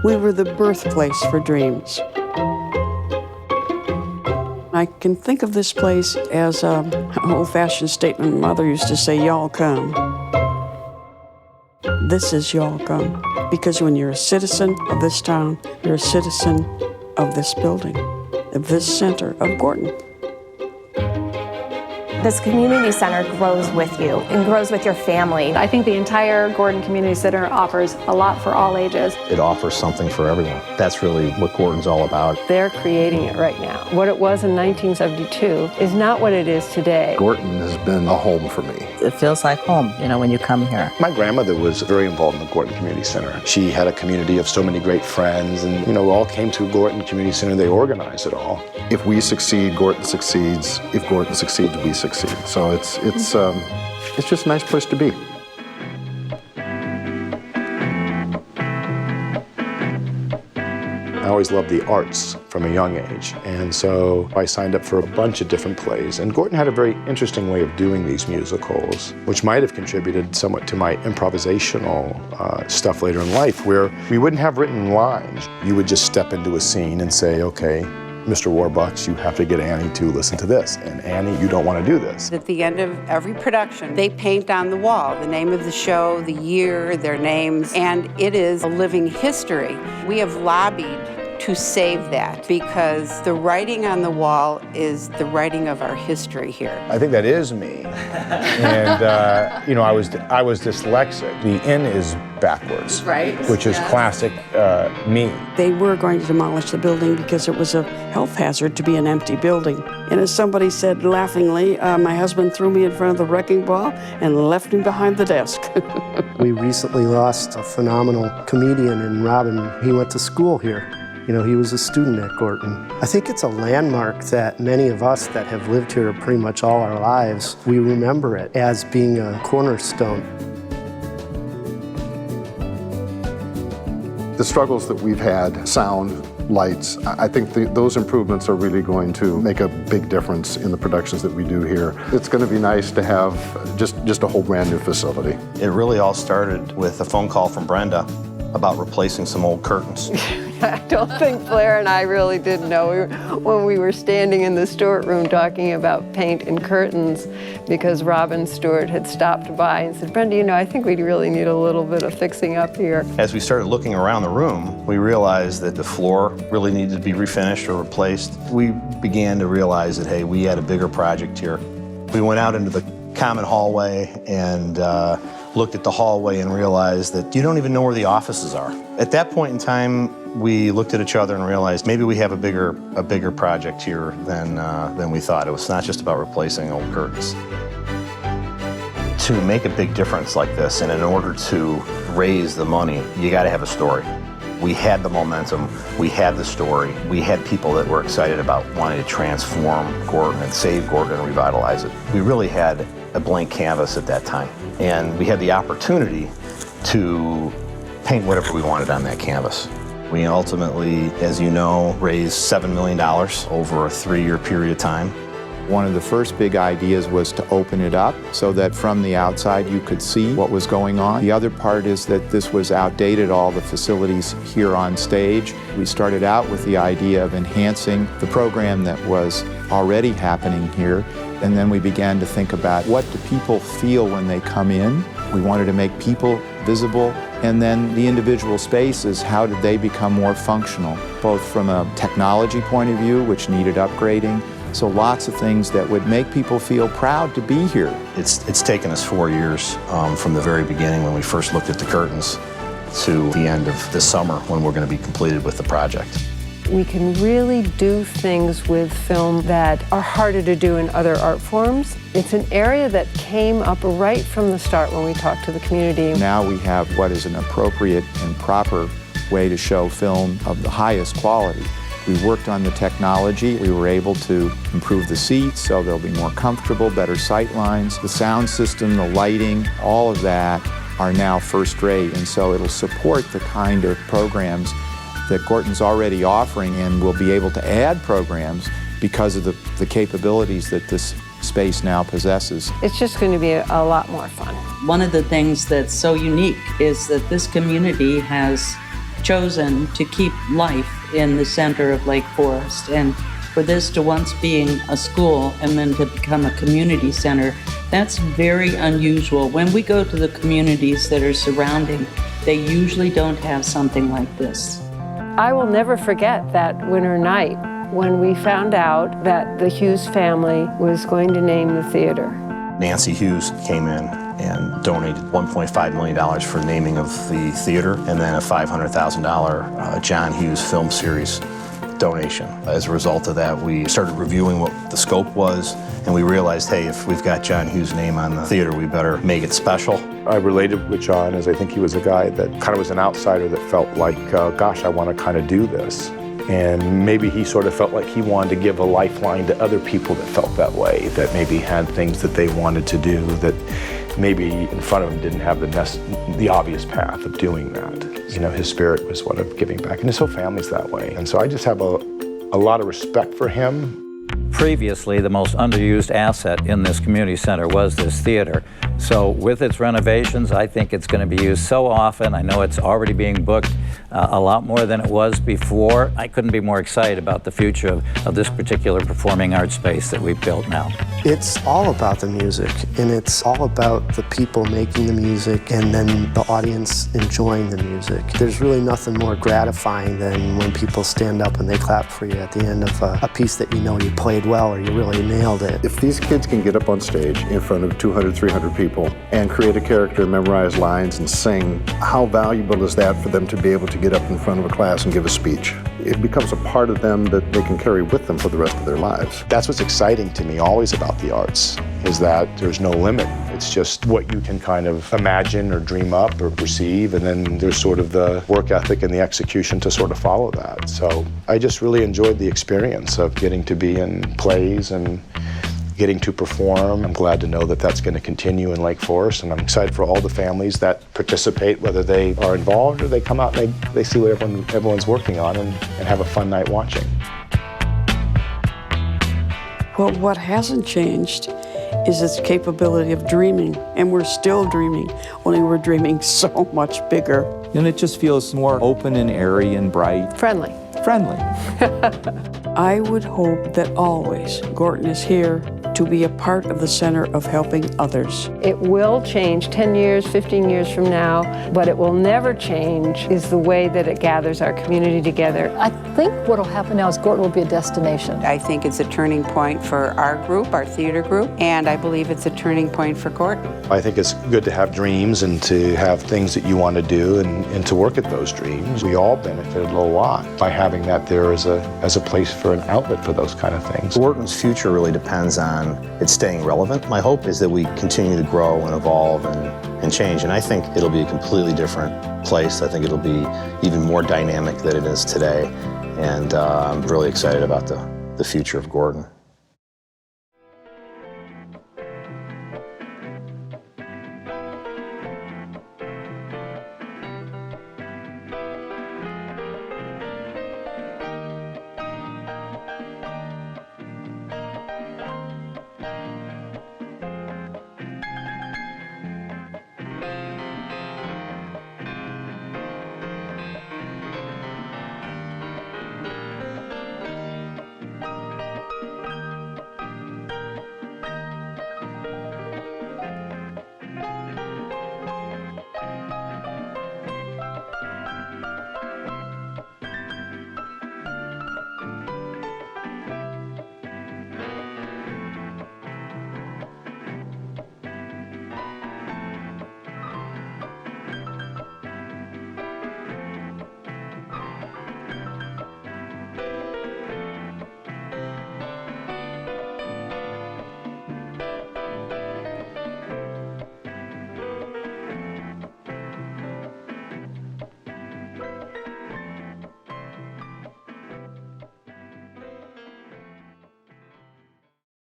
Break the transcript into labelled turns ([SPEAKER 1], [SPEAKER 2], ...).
[SPEAKER 1] We were the birthplace for dreams. I can think of this place as an old-fashioned statement. Mother used to say, y'all come. This is y'all come. Because when you're a citizen of this town, you're a citizen of this building, of this center of Gorton.
[SPEAKER 2] This community center grows with you and grows with your family.
[SPEAKER 3] I think the entire Gorton Community Center offers a lot for all ages.
[SPEAKER 4] It offers something for everyone. That's really what Gorton's all about.
[SPEAKER 3] They're creating it right now. What it was in 1972 is not what it is today.
[SPEAKER 5] Gorton has been a home for me.
[SPEAKER 6] It feels like home, when you come here.
[SPEAKER 7] My grandmother was very involved in the Gorton Community Center. She had a community of so many great friends, and we all came to Gorton Community Center. They organized it all.
[SPEAKER 5] If we succeed, Gorton succeeds. If Gorton succeeds, we succeed. So it's just a nice place to be.
[SPEAKER 7] I always loved the arts from a young age, and so I signed up for a bunch of different plays. And Gorton had a very interesting way of doing these musicals, which might have contributed somewhat to my improvisational stuff later in life, where we wouldn't have written lines. You would just step into a scene and say, okay, Mr. Warbucks, you have to get Annie to listen to this, and Annie, you don't want to do this.
[SPEAKER 8] At the end of every production, they paint on the wall the name of the show, the year, their names, and it is a living history. We have lobbied to save that because the writing on the wall is the writing of our history here.
[SPEAKER 9] I think that is me. And I was dyslexic. The N is backwards,
[SPEAKER 8] right?
[SPEAKER 9] Which is classic me.
[SPEAKER 1] They were going to demolish the building because it was a health hazard to be an empty building. And as somebody said laughingly, my husband threw me in front of the wrecking ball and left me behind the desk.
[SPEAKER 10] We recently lost a phenomenal comedian in Robin. He went to school here. He was a student at Gorton. I think it's a landmark that many of us that have lived here pretty much all our lives, we remember it as being a cornerstone.
[SPEAKER 5] The struggles that we've had, sound, lights, I think those improvements are really going to make a big difference in the productions that we do here. It's going to be nice to have just a whole brand new facility.
[SPEAKER 4] It really all started with a phone call from Brenda about replacing some old curtains.
[SPEAKER 3] I don't think Blair and I really did know when we were standing in the Stewart room talking about paint and curtains, because Robin Stewart had stopped by and said, Brenda, I think we really need a little bit of fixing up here.
[SPEAKER 4] As we started looking around the room, we realized that the floor really needed to be refinished or replaced. We began to realize that, hey, we had a bigger project here. We went out into the common hallway and looked at the hallway and realized that you don't even know where the offices are. At that point in time, we looked at each other and realized maybe we have a bigger project here than we thought. It was not just about replacing old curtains. To make a big difference like this, and in order to raise the money, you got to have a story. We had the momentum, we had the story, we had people that were excited about wanting to transform Gorton and save Gorton and revitalize it. We really had a blank canvas at that time, and we had the opportunity to paint whatever we wanted on that canvas. We ultimately, as you know, raised $7 million over a 3-year period of time.
[SPEAKER 11] One of the first big ideas was to open it up so that from the outside you could see what was going on. The other part is that this was outdated, all the facilities here on stage. We started out with the idea of enhancing the program that was already happening here, and then we began to think about what do people feel when they come in. We wanted to make people visible, and then the individual spaces, how did they become more functional, both from a technology point of view, which needed upgrading. So lots of things that would make people feel proud to be here.
[SPEAKER 4] It's taken us 4 years from the very beginning when we first looked at the curtains to the end of this summer when we're going to be completed with the project.
[SPEAKER 3] We can really do things with film that are harder to do in other art forms. It's an area that came up right from the start when we talked to the community.
[SPEAKER 11] Now we have what is an appropriate and proper way to show film of the highest quality. We worked on the technology. We were able to improve the seats so they'll be more comfortable, better sight lines. The sound system, the lighting, all of that are now first rate, and so it'll support the kind of programs that Gorton's already offering, and will be able to add programs because of the capabilities that this space now possesses.
[SPEAKER 3] It's just going to be a lot more fun.
[SPEAKER 6] One of the things that's so unique is that this community has
[SPEAKER 12] chosen to keep life in the center of Lake Forest. And for this to once being a school and then to become a community center, that's very unusual. When we go to the communities that are surrounding, they usually don't have something like this.
[SPEAKER 3] I will never forget that winter night when we found out that the Hughes family was going to name the theater.
[SPEAKER 4] Nancy Hughes came in and donated $1.5 million for naming of the theater, and then a $500,000 John Hughes film series donation. As a result of that, we started reviewing what the scope was, and we realized, hey, if we've got John Hughes' name on the theater, we better make it special.
[SPEAKER 7] I related with John as I think he was a guy that kind of was an outsider that felt like, gosh, I want to kind of do this. And maybe he sort of felt like he wanted to give a lifeline to other people that felt that way, that maybe had things that they wanted to do that maybe in front of him didn't have the obvious path of doing that. You know, his spirit was one of giving back, and his whole family's that way. And so I just have a lot of respect for him.
[SPEAKER 13] Previously, the most underused asset in this community center was this theater. So with its renovations, I think it's going to be used so often. I know it's already being booked a lot more than it was before. I couldn't be more excited about the future of this particular performing arts space that we've built now.
[SPEAKER 10] It's all about the music, and it's all about the people making the music and then the audience enjoying the music. There's really nothing more gratifying than when people stand up and they clap for you at the end of a piece that you know you played well or you really nailed it.
[SPEAKER 5] If these kids can get up on stage in front of 200, 300 people and create a character, memorize lines, and sing, how valuable is that for them to be able to get up in front of a class and give a speech? It becomes a part of them that they can carry with them for the rest of their lives.
[SPEAKER 7] That's what's exciting to me always about the arts, is that there's no limit. It's just what you can kind of imagine or dream up or perceive, and then there's sort of the work ethic and the execution to sort of follow that. So I just really enjoyed the experience of getting to be in plays and getting to perform. I'm glad to know that that's going to continue in Lake Forest, and I'm excited for all the families that participate, whether they are involved or they come out and they see what everyone's working on and have a fun night watching.
[SPEAKER 1] Well, what hasn't changed is its capability of dreaming, and we're still dreaming, only we're dreaming so much bigger.
[SPEAKER 14] And it just feels more open and airy and bright.
[SPEAKER 3] Friendly.
[SPEAKER 1] I would hope that always Gorton is here to be a part of the center of helping others.
[SPEAKER 3] It will change 10 years, 15 years from now, but it will never change is the way that it gathers our community together.
[SPEAKER 15] I think what will happen now is Gorton will be a destination.
[SPEAKER 8] I think it's a turning point for our group, our theater group, and I believe it's a turning point for Gorton.
[SPEAKER 7] I think it's good to have dreams and to have things that you want to do and to work at those dreams. We all benefited a lot by having that there as a place for an outlet for those kind of things.
[SPEAKER 4] Gorton's future really depends on it staying relevant. My hope is that we continue to grow and evolve and change, and I think it'll be a completely different place. I think it'll be even more dynamic than it is today, and I'm really excited about the future of Gorton.